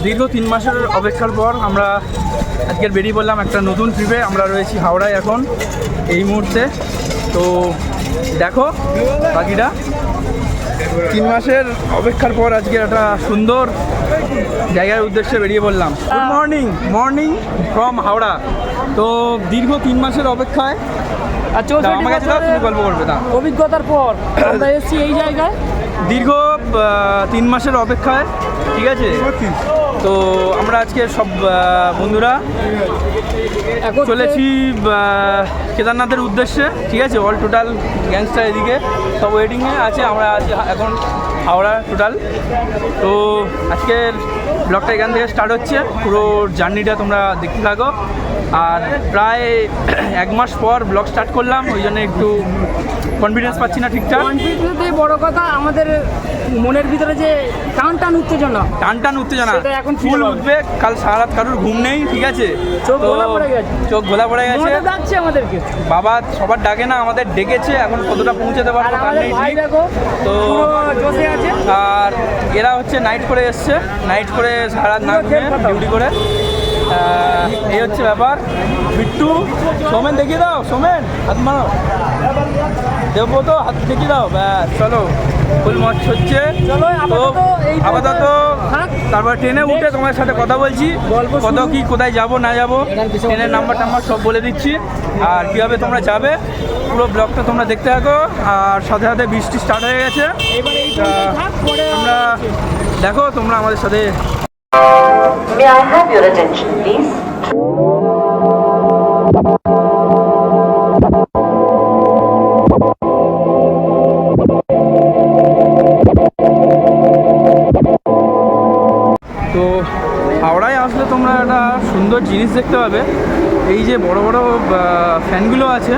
দীর্ঘ 3 মাসের অপেক্ষার পর আমরা আজকের বেরিয়ে পড়লাম একটা নতুন ট্রিপে। আমরা রয়েছি হাওড়ায় এখন এই মুহূর্তে। তো দেখো বাকিটা 3 মাসের অপেক্ষার পর আজকে একটা সুন্দর জায়গার উদ্দেশ্যে বেরিয়ে পড়লাম। Good morning from Howrah. তো দীর্ঘ 3 মাসের অপেক্ষায় আমার কাছে তুমি গল্প করবে না অভিজ্ঞতার পর আমরা এসেছি এই জায়গায় দীর্ঘ 3 মাসের অপেক্ষায়, ঠিক আছে। তো আমরা আজকে সব বন্ধুরা চলেছি কেদারনাথের উদ্দেশ্যে, ঠিক আছে। অল টোটাল গ্যাংস্টার এদিকে সব ওয়েটিংয়ে আছে, আমরা আছি এখন হাওড়া টোটাল। তো আজকের ব্লগটা এখান থেকে স্টার্ট হচ্ছে, পুরো জার্নিটা তোমরা দেখতে থাকো। আর প্রায় 1 মাস পর ব্লগ স্টার্ট করলাম, ওই জন্য একটু কনফিডেন্স পাচ্ছি না ঠিকঠাক। কনফিডেন্সের বড় কথা আমাদের মনের ভিতরে যে টান উত্তেজনা এখন ফুল উঠবে। কাল সারা রাত কারোর ঘুম নেই, ঠিক আছে। চোখ ঘোলা পড়ে গেছে ডাকছে আমাদেরকে, বাবা সবার ডাকে না, আমাদের ডেকেছে। এখন কতটা পৌঁছাতে পারবো তার নেই ঠিক। তো আছে। আর এরা হচ্ছে নাইট করে এসছে, নাইট করে সারা রাত না ঘুমিয়ে ডিউটি করে। এই হচ্ছে ব্যাপার। বিট্টু, সোমেন দেখিয়ে দাও, সোমেন হাত মারো, দেবো তো হাত দেখিয়ে দাও। ব্যাস চলো, ফুল মচ হচ্ছে। আপাতত তারপর ট্রেনে উঠে তোমার সাথে কথা বলছি, কত কি কোথায় যাব না যাব, ট্রেনের নাম্বার টাম্বার সব বলে দিচ্ছি। আর কীভাবে তোমরা যাবে পুরো ব্লগটা তোমরা দেখতে থাকো। আর সাথে সাথে বৃষ্টি স্টার্ট হয়ে গেছে, তোমরা দেখো, তোমরা আমাদের সাথে। May I have your attention, please? তো হাওড়ায় আসলে তোমরা একটা সুন্দর জিনিস দেখতে পাবে। এই যে বড় বড় ফ্যানগুলো আছে,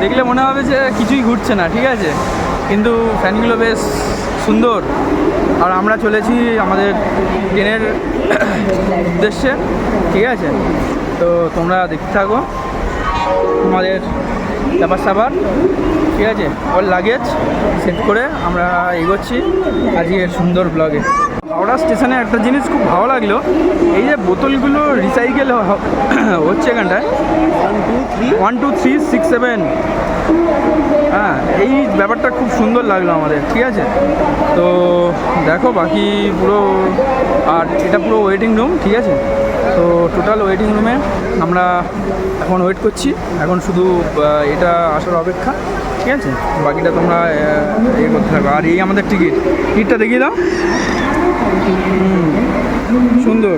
দেখলে মনে হবে যে কিছুই ঘুরছে না, ঠিক আছে, কিন্তু ফ্যানগুলো বেশ সুন্দর। আর আমরা চলেছি আমাদের ট্রেনের উদ্দেশ্যে, ঠিক আছে। তো তোমরা দেখতে থাকো আমাদের ব্যাপার স্যাপার, ঠিক আছে। ওর লাগেজ সেট করে আমরা এগোচ্ছি আজকের সুন্দর ব্লগে। হাওড়া স্টেশনে একটা জিনিস খুব ভালো লাগলো, এই যে বোতলগুলো রিসাইকেল হচ্ছে এখানটায়। 1 2 3 6 7, হ্যাঁ, এই ব্যাপারটা খুব সুন্দর লাগলো আমাদের, ঠিক আছে। তো দেখো বাকি পুরো, আর এটা পুরো ওয়েটিং রুম, ঠিক আছে। তো টোটাল ওয়েটিং রুমে আমরা এখন ওয়েট করছি, এখন শুধু এটা আসার অপেক্ষা, ঠিক আছে। বাকিটা তোমরা ইয়ে করতে থাকো। আর এই আমাদের টিকিটটা দেখিয়ে দাও, সুন্দর।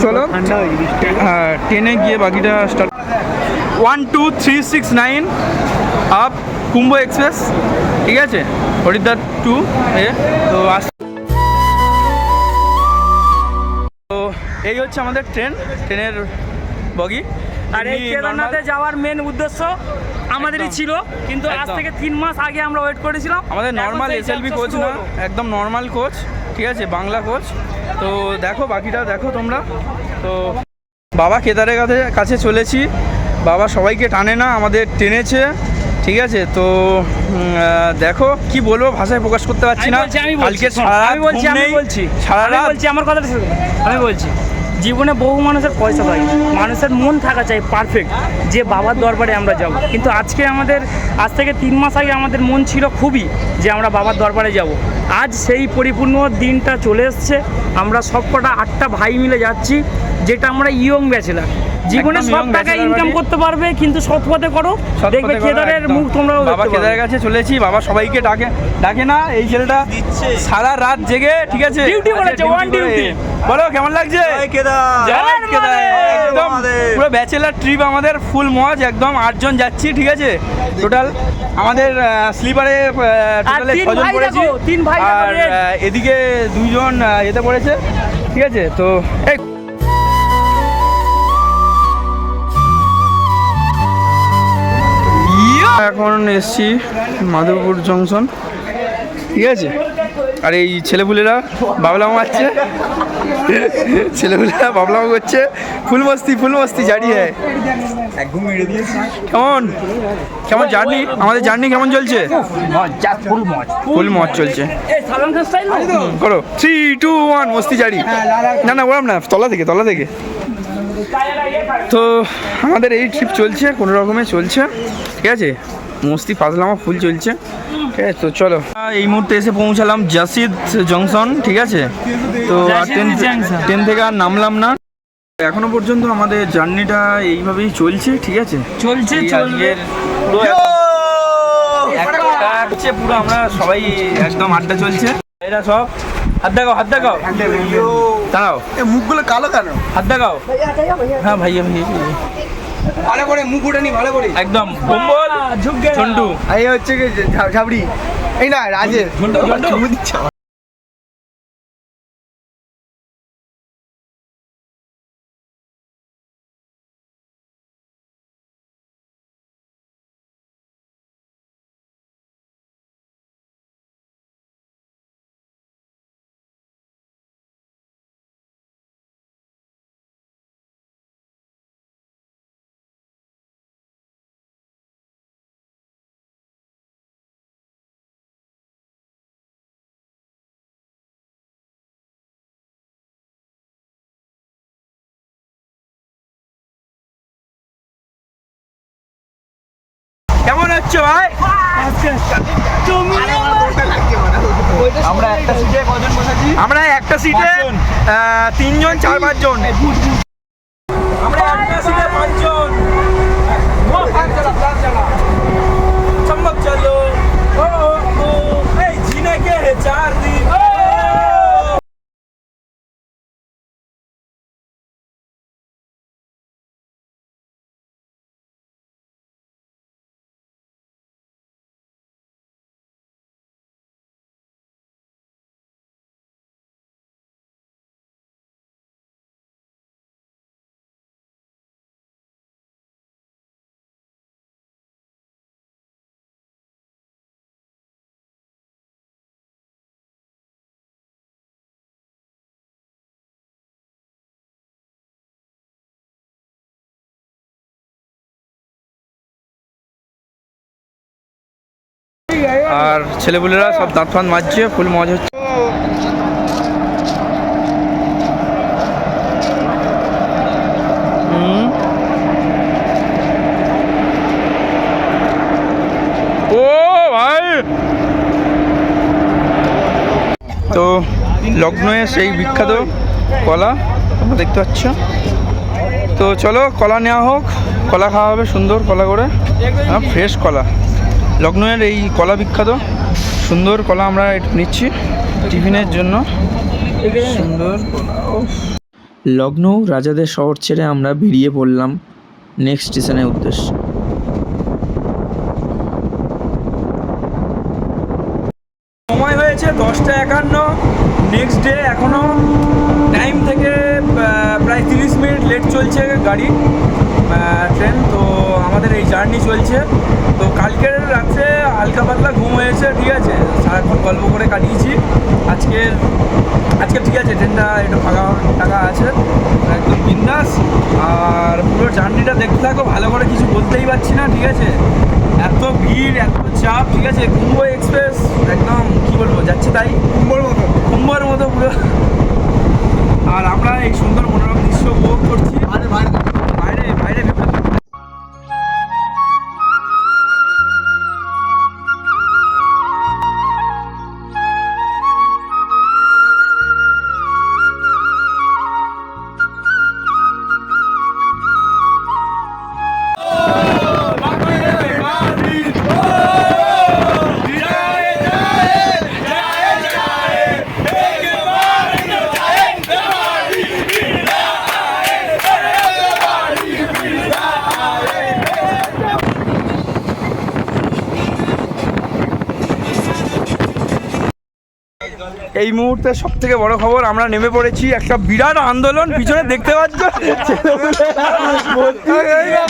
চলো হ্যাঁ, ট্রেনে গিয়ে বাকিটা স্টার্ট। 1 2 3 6 9 আপ কুম্ভ এক্সপ্রেস, ঠিক আছে, হরিদ্বার 2 এ। তো এই হচ্ছে আমাদের ট্রেনের বগি। আর এই কেদারনাথে যাওয়ার মেন উদ্দেশ্য আমাদেরই ছিল, কিন্তু আজ থেকে 3 মাস আগে আমরা ওয়েট করেছিলাম। আমাদের নর্মাল এসএলবি কোচ না, একদম নর্মাল কোচ, ঠিক আছে, বাংলা কোচ। তো দেখো বাকিটা দেখো তোমরা। তো বাবা কেদারের কাছে চলেছি। বাবা সবাইকে টানে না, আমাদের টেনেছে, ঠিক আছে। তো দেখো কি বলবো, ভাষায় প্রকাশ করতে পারছি না। কালকে আমার কথাটা আমি বলছি, জীবনে বহু মানুষের পয়সা থাকে, মানুষের মন থাকা চাই পারফেক্ট, যে বাবার দরবারে আমরা যাব। কিন্তু আজকে আমাদের আজ থেকে 3 মাস আগে আমাদের মন ছিল খুবই যে আমরা বাবার দরবারে যাব। আজ সেই পরিপূর্ণ দিনটা চলে এসছে। আমরা সব কটা 8টা ভাই মিলে যাচ্ছি, যেটা আমরা ইয়ং ব্যাচেলার। জীবনে সব টাকা ইনকাম করতে পারবে, কিন্তু সৎ পথে করো, দেখবে কেদারের মুখ তোমরা। বাবা কেদারের কাছে চলেছি, বাবা সবাইকে ডাকে না। এই ছেলেটা সারা রাত জেগে, ঠিক আছে, ডিউটি করেছে, ওয়ান ডিউটি। বলো কেমন লাগছে? একদম পুরো ব্যাচেলার ট্রিপ আমাদের, ফুল মজ একদম। 8 জন যাচ্ছি, ঠিক আছে, টোটাল। আমাদের স্লিপারে টোটালে 6 জন পড়েছি, আর এদিকে 2 জন এতে পড়েছে, ঠিক আছে। তো এখন এসছি মাধবপুর জংশন, ঠিক আছে। আর এই ছেলেপুলেরা বাবলামো মারছে, ছেলেপুলেরা বাবলামো করছে, ফুল মস্তি জারি হ্যাঁ। একদম মেরে দিয়েছি। কেমন জার্নি, আমাদের জার্নি কেমন চলছে? ফুল মজ চলছে। করো 3, 2, 1 মস্তি জারি। না ওরম না, তলা থেকে তো আমাদের এই ট্রিপ চলছে, কোনো রকমে চলছে, ঠিক আছে। মস্তি ফাজলামা ফুল চলছে, ঠিক আছে। তো চলো, এই মুহূর্তে এসে পৌঁছালাম জাসিদ জংশন, ঠিক আছে। তো ট্রেন থেকে আর নামলাম না। এখনো পর্যন্ত আমাদের জার্নিটা এইভাবেই চলছে, ঠিক আছে। আজকের পুরো আমরা সবাই একদম আড্ডা চলছে। এরা সব হাত দেখাও দাঁড়াও, মুখগুলো কালো কেন? হাত দেখাও। হ্যাঁ ভাইয়া ভালো করে মুখ উঠে নি, ভালো করে একদম কম্বল ঝন্টু। এই হচ্ছে কি ঝাবড়ি, এই না রাজের দিচ্ছে। কেমন হচ্ছে ভাই? আমরা একটা সিটে কজন বসেছি? আমরা একটা সিটে 3 জন 4-5 জন। আমরা একটা সিটে 5 জন। চমক চলো এই জিনে কে 4 দিন। আর ছেলেপুলেরা সব দাঁত ফাঁত মাজছে, ফুল মজা হচ্ছে। ও ভাই, তো লগ্নয়ে সেই বিখ্যাত কলা তোমরা দেখতে পাচ্ছ। তো চলো কলা নেওয়া হোক, কলা খাওয়া হবে সুন্দর কলা করে, ফ্রেশ কলা। লগ্নয়ের এই কলা বিখ্যাত, সুন্দর কলা আমরা একটু নিচ্ছি টিফিনের জন্য। সুন্দর লগ্নৌ রাজাদের শহর ছেড়ে আমরা বেরিয়ে পড়লাম নেক্সট স্টেশনের উদ্দেশ্যে। সময় হয়েছে 10:51, নেক্সট ডে। এখনও টাইম থেকে প্রায় 30 মিনিট লেট চলছে গাড়ি, ট্রেন। তো আমাদের এই জার্নি চলছে। তো কালকের রাত্রে হালকা পাতলা ঘুম হয়েছে, ঠিক আছে। সারাক্ষণ গল্প করে কাটিয়েছি। আজকে ঠিক আছে, ট্রেনটা একটু ফাঁকা আছে, একদম বিন্দাস। আর পুরো জার্নিটা দেখতে থাকো, ভালো করে কিছু বলতেই পারছি না, ঠিক আছে। এত ভিড়, এত চাপ, ঠিক আছে। কুম্ভ এক্সপ্রেস একদম কি বলবো, যাচ্ছে তাই কুম্ভর মতো পুরো। আর আমরা এই সুন্দর মনোরম দৃশ্য উপভোগ করছি। বাইরে এই মুহূর্তে সব থেকে বড় খবর, আমরা নেমে পড়েছি। একটা বিরাট আন্দোলন পিছনে দেখতে পাচ্ছ,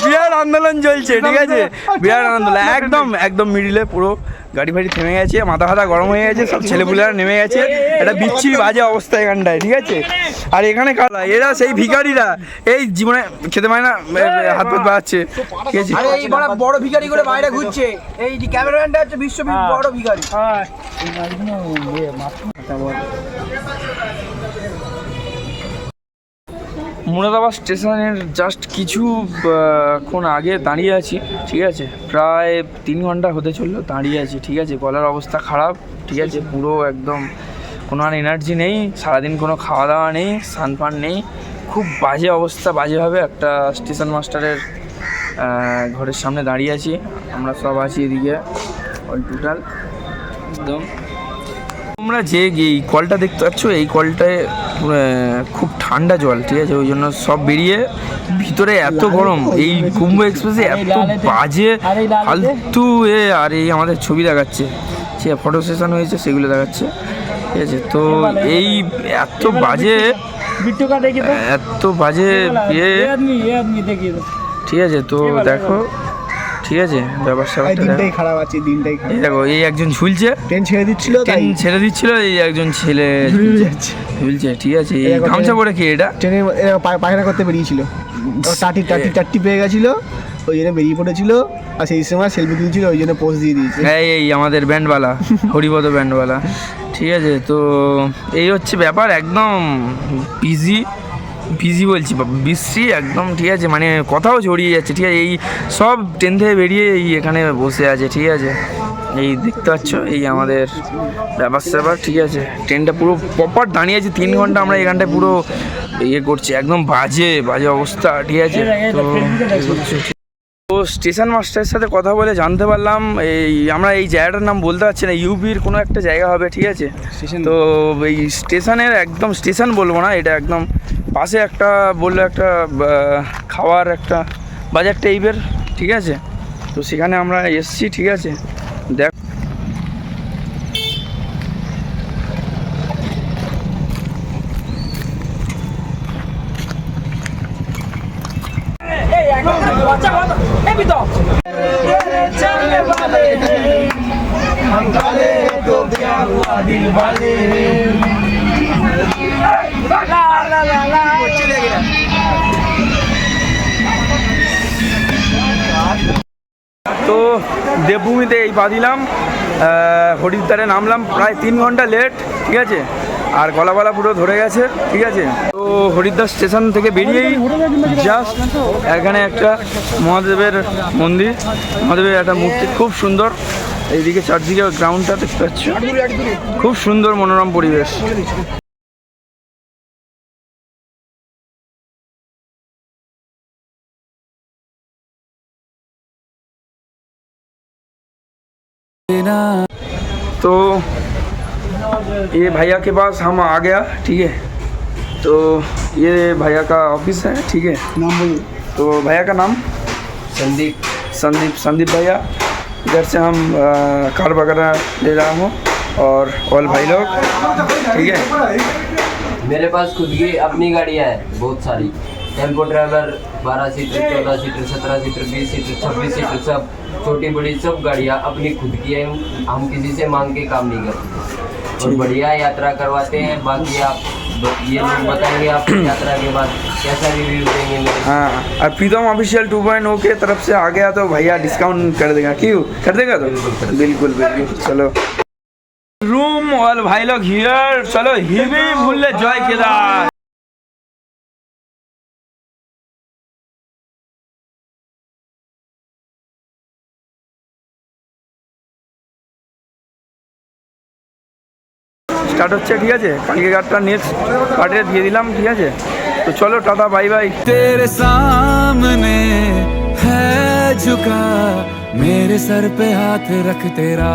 বিরাট আন্দোলন চলছে, ঠিক আছে। বিরাট আন্দোলন একদম মিডিলে পুরো গাড়ি ফাড়ি থেমে গেছে, মাথা ফাথা গরম হয়ে গেছে, সব ছেলেপুলেরা নেমে গেছে, একটা বিচ্ছিরি বাজে অবস্থা এখানটায়, ঠিক আছে। আর এখানে কারা, এরা সেই ভিখারিরা, এই জীবনে খেতে পায় না, হাত পাত বাড়াচ্ছে, ঠিক আছে। আরে এই বড় ভিখারি করে বাইরে ঘুরছে, এই যে ক্যামেরাম্যানটা হচ্ছে বিশ্ব বড় ভিখারি। মুরাদাবাদ স্টেশনের জাস্ট কিছুক্ষণ আগে দাঁড়িয়ে আছি, ঠিক আছে। প্রায় 3 ঘন্টা হতে চললো দাঁড়িয়ে আছি, ঠিক আছে। গলার অবস্থা খারাপ, ঠিক আছে, পুরো একদম কোনো আর এনার্জি নেই, সারাদিন কোনো খাওয়া দাওয়া নেই, স্নান পান নেই, খুব বাজে অবস্থা। বাজেভাবে একটা স্টেশন মাস্টারের ঘরের সামনে দাঁড়িয়ে আছি, আমরা সব আছি এদিকে অল টোটাল একদম। তোমরা যে এই কলটা দেখতে পাচ্ছ, এই কলটায় খুব ঠান্ডা জল, ঠিক আছে, ওই জন্য সব বেরিয়ে ভিতরে এত গরম। এই কুম্ভ এক্সপ্রেসে এত বাজে ফালতু আর এই আমাদের ছবি দেখাচ্ছে, সে ফটো সেশন হয়েছে সেগুলো দেখাচ্ছে, ঠিক আছে। তো এই এত বাজে ঠিক আছে। তো দেখো, ঠিক আছে, ব্যবসা দিনটাই খারাপ আছে, দিনটাই খারাপ। দেখো, এই একজন ঝুলছে, ট্রেন ছেড়ে দিচ্ছিল, এই একজন ছেলে ঝুলছে, ঠিক আছে। এই গামছা পরে কি এটা ট্রেনে পায়খানা করতে বেরিয়েছিল, টাটি পেয়ে গেছিল, ওই জন্য বেরিয়ে পড়েছিল। আর সেই সময় সেলফি তুলছিল, ওই জন্য পোস্ট দিয়ে দিয়েছে। এই আমাদের ব্যান্ডওয়ালা, হরিপদ ব্যান্ডওয়ালা, ঠিক আছে। তো এই হচ্ছে ব্যাপার, একদম বিজি বলছি, বিশ্রী একদম, ঠিক আছে। মানে কথাও জড়িয়ে যাচ্ছে, ঠিক আছে। এই সব ট্রেন থেকে বেরিয়ে এই এখানে বসে আছে, ঠিক আছে। এই দেখতে পাচ্ছ, এই আমাদের ব্যাপার, ঠিক আছে। ট্রেনটা পুরো প্রপার দাঁড়িয়ে আছে 3 ঘন্টা, আমরা এখানটায় পুরো করছি, একদম বাজে অবস্থা, ঠিক আছে। তো স্টেশন মাস্টারের সাথে কথা বলে জানতে পারলাম, আমরা এই জায়গাটার নাম বলতে পারছি না, ইউপির কোনো একটা জায়গা হবে, ঠিক আছে। তো এই স্টেশনের একদম স্টেশন বলবো না, এটা একদম পাশে একটা বললো একটা খাওয়ার একটা বাজার টাইপের, ঠিক আছে। তো সেখানে আমরা এসছি, ঠিক আছে। দেখ, তো দেবভূমিতে এই পা দিলাম, হরিদ্বারে নামলাম, প্রায় 3 ঘন্টা লেট, ঠিক আছে। আর গলা পুরো ধরে গেছে, ঠিক আছে। তো হরিদ্বার স্টেশন থেকে বেরিয়েই জাস্ট এখানে একটা মহাদেবের মন্দির, মহাদেবের একটা মূর্তি খুব সুন্দর, এইদিকে চারদিকে গ্রাউন্ডটা দেখতে পাচ্ছ, খুব সুন্দর মনোরম পরিবেশ। तो ये भैया के पास हम आ गया, ठीक है। तो ये भैया का ऑफिस है, ठीक है। नाम बोलो। तो भैया का नाम संदीप भैया। इधर से हम कार वगैरह ले रहा हूँ, और ऑल भाई लोग, ठीक है। मेरे पास खुद की अपनी गाड़ियाँ है बहुत सारी, tempo traveller 12 seater, 14 seater, 17 seater, 20 seater, 26 seater, सब छोटी बड़ी सब गाड़ियाँ अपनी खुद की है। हम किसी से मांग के काम नहीं करते और बढ़िया यात्रा करवाते हैं। बाकी आप ये लोग बताएंगे आप यात्रा के बाद कैसा रिव्यू देंगे मेरे। हाँ, और प्रीतम ऑफिशियल 2.0 के तरफ से आ गया तो भैया डिस्काउंट कर देगा, क्यों कर देगा? तो बिल्कुल चलो रूम और भाई लोग हियर, चलो ही भी भूल जय केदार। স্টার্ট হচ্ছে, ঠিক আছে। কালকে গাড়িটা নেক্সট গাড়িটা দিয়ে দিলাম, ঠিক আছে। তো চলো টাটা বাই বাই। तेरे सामने है झुका, मेरे सर पे हाथ रख तेरा।